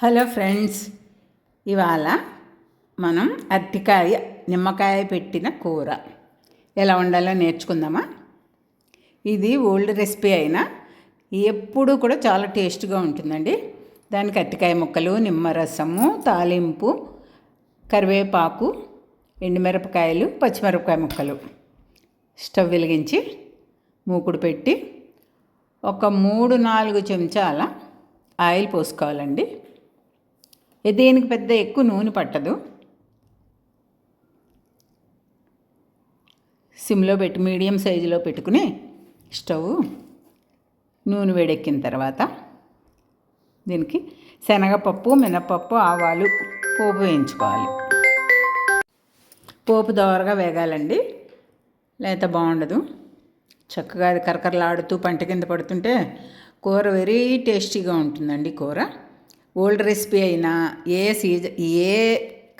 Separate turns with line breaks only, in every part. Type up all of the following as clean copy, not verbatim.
Hello friends, ఇవాళ మనం అరటికాయ నిమ్మకాయ పెట్టిన కూర ఎలా వండాలో నేర్చుకుందామా. ఇది ఓల్డ్ రెసిపీ అయినా ఎప్పుడూ కూడా చాలా టేస్ట్గా ఉంటుందండి. దానికి అరటికాయ ముక్కలు, నిమ్మరసము, తాలింపు, కరివేపాకు, ఎండుమిరపకాయలు, పచ్చిమిరపకాయ ముక్కలు. స్టవ్ వెలిగించి మూకుడు పెట్టి ఒక 3-4 చెంచాల ఆయిల్ పోసుకోవాలండి. దీనికి పెద్ద ఎక్కువ నూనె పట్టదు. సిమ్లో పెట్టి మీడియం సైజులో పెట్టుకుని స్టవ్ నూనె వేడెక్కిన తర్వాత దీనికి శనగపప్పు, మినపప్పు, ఆవాలు పోపు వేయించుకోవాలి. పోపు దోరగా వేగాలండి, లేకపోతే బాగుండదు. చక్కగా అది కరకరలాడుతూ పంట కింద పడుతుంటే కూర వెరీ టేస్టీగా ఉంటుందండి. కూర ఓల్డ్ రెసిపీ అయినా ఏ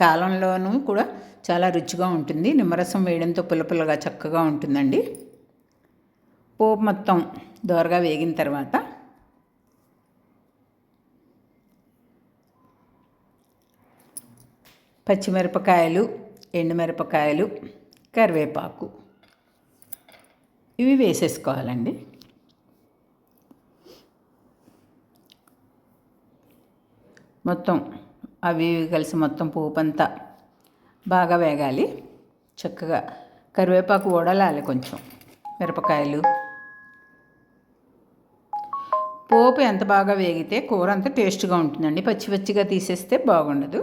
కాలంలోనూ కూడా చాలా రుచిగా ఉంటుంది. నిమ్మరసం వేయడంతో పుల్లపుల్లగా చక్కగా ఉంటుందండి. పోపు మొత్తం దోరగా వేగిన తర్వాత పచ్చిమిరపకాయలు, ఎండుమిరపకాయలు, కరివేపాకు ఇవి వేసేసుకోవాలండి. మొత్తం అవి కలిసి మొత్తం పోపు అంతా బాగా వేగాలి. చక్కగా కరివేపాకు వడలాలి కొంచెం. మిరపకాయలు, పోపు ఎంత బాగా వేగితే కూర అంత టేస్ట్గా ఉంటుందండి. పచ్చి పచ్చిగా తీసేస్తే బాగుండదు.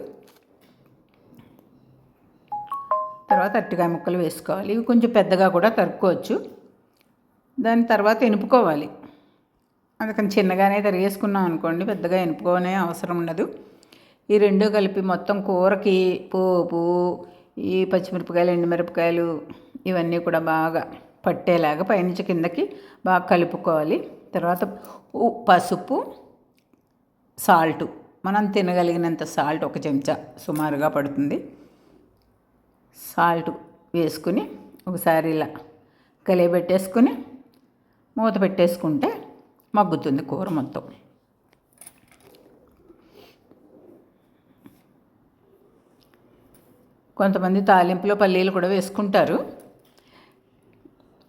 తర్వాత అరటికాయ ముక్కలు వేసుకోవాలి. ఇవి కొంచెం పెద్దగా కూడా తరుక్కోవచ్చు. దాని తర్వాత ఎనుపుకోవాలి. అందుకని చిన్నగానే తరిగేసుకున్నాం అనుకోండి, పెద్దగా ఎనుపుకోనే అవసరం ఉండదు. ఈ రెండు కలిపి మొత్తం కూరకి పోపు, ఈ పచ్చిమిరపకాయలు, ఎండుమిరపకాయలు ఇవన్నీ కూడా బాగా పట్టేలాగా పైనుంచి కిందకి బాగా కలుపుకోవాలి. తర్వాత పసుపు, సాల్టు, మనం తినగలిగినంత సాల్ట్ 1 చెంచా సుమారుగా పడుతుంది. సాల్ట్ వేసుకుని ఒకసారి ఇలా కలియబెట్టేసుకుని మూత పెట్టేసుకుంటే మగ్గుతుంది కూర మొత్తం. కొంతమంది తాలింపులో పల్లీలు కూడా వేసుకుంటారు.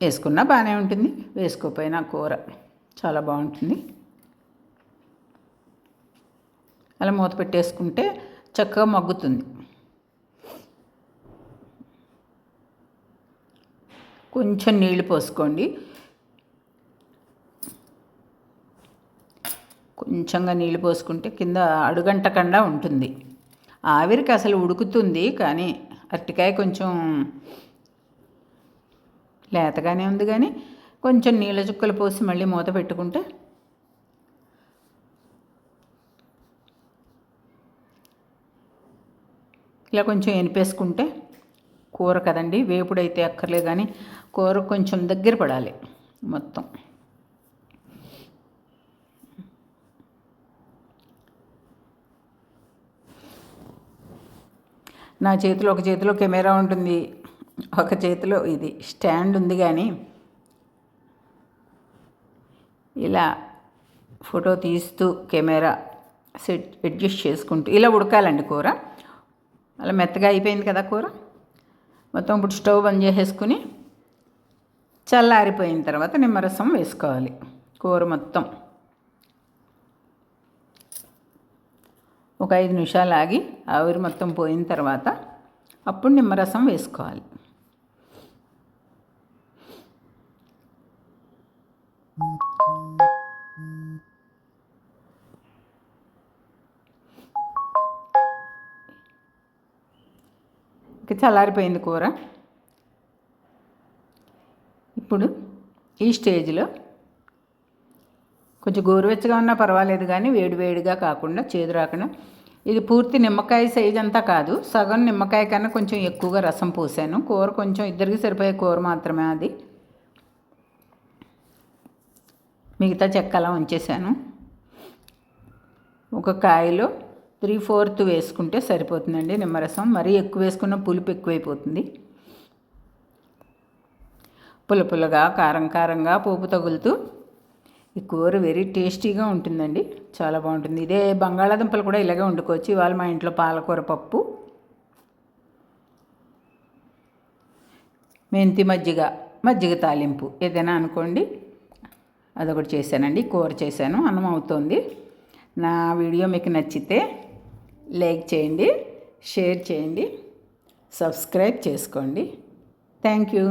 వేసుకున్నా బాగానే ఉంటుంది, వేసుకోకపోయినా కూర చాలా బాగుంటుంది. అలా మూత పెట్టేసుకుంటే చక్కగా మగ్గుతుంది. కొంచెం నీళ్లు పోసుకోండి. కొంచెంగా నీళ్ళు పోసుకుంటే కింద అడుగంటకుండా ఉంటుంది. ఆవిరికి అసలు ఉడుకుతుంది, కానీ అరటికాయ కొంచెం లేతగానే ఉంది. కానీ కొంచెం నీళ్ళ చుక్కలు పోసి మళ్ళీ మూత పెట్టుకుంటే ఇలా కొంచెం ఎనిపేసుకుంటే కూర కదండి, వేపుడైతే అక్కర్లేదు, కానీ కూర కొంచెం దగ్గర పడాలి మొత్తం. నా చేతిలో ఒక చేతిలో కెమెరా ఉంటుంది, ఒక చేతిలో ఇది స్టాండ్ ఉంది. కానీ ఇలా ఫోటో తీస్తూ కెమెరా అడ్జస్ట్ చేసుకుంటూ ఇలా ఉడకాలండి కూర. అలా మెత్తగా అయిపోయింది కదా కూర మొత్తం. ఇప్పుడు స్టవ్ బంద్ చేసేసుకుని చల్లారిపోయిన తర్వాత నిమ్మరసం వేసుకోవాలి. కూర మొత్తం ఒక 5 నిమిషాలు ఆగి ఆవిరి మొత్తం పోయిన తర్వాత అప్పుడు నిమ్మరసం వేసుకోవాలి. ఇంకా చల్లారిపోయింది కూర. ఇప్పుడు ఈ స్టేజ్లో కొంచెం గోరువెచ్చగా ఉన్నా పర్వాలేదు, కానీ వేడివేడిగా కాకుండా చేదు రాకుండా. ఇది పూర్తి నిమ్మకాయ సైజ్ అంతా కాదు, సగం నిమ్మకాయ కన్నా కొంచెం ఎక్కువగా రసం పోసాను. కూర కొంచెం ఇద్దరికి సరిపోయే కూర మాత్రమే అది. మిగతా చెక్క అలా ఉంచేసాను. ఒక కాయలో 3/4 వేసుకుంటే సరిపోతుందండి నిమ్మరసం. మరీ ఎక్కువ వేసుకున్న పులుపు ఎక్కువైపోతుంది. పుల్లపుల్లగా, కారం కారంగా పోపు తగులుతూ ఈ కూర వెరీ టేస్టీగా ఉంటుందండి, చాలా బాగుంటుంది. ఇదే బంగాళాదుంపలు కూడా ఇలాగే వండుకోవచ్చు. ఇవాళ మా ఇంట్లో పాలకూర పప్పు, మెంతి మజ్జిగ తాలింపు ఏదైనా అనుకోండి, అదొకటి చేశానండి. కూర చేశాను, అన్నం అవుతుంది. నా వీడియో మీకు నచ్చితే లైక్ చేయండి, షేర్ చేయండి, సబ్స్క్రైబ్ చేసుకోండి. Thank you.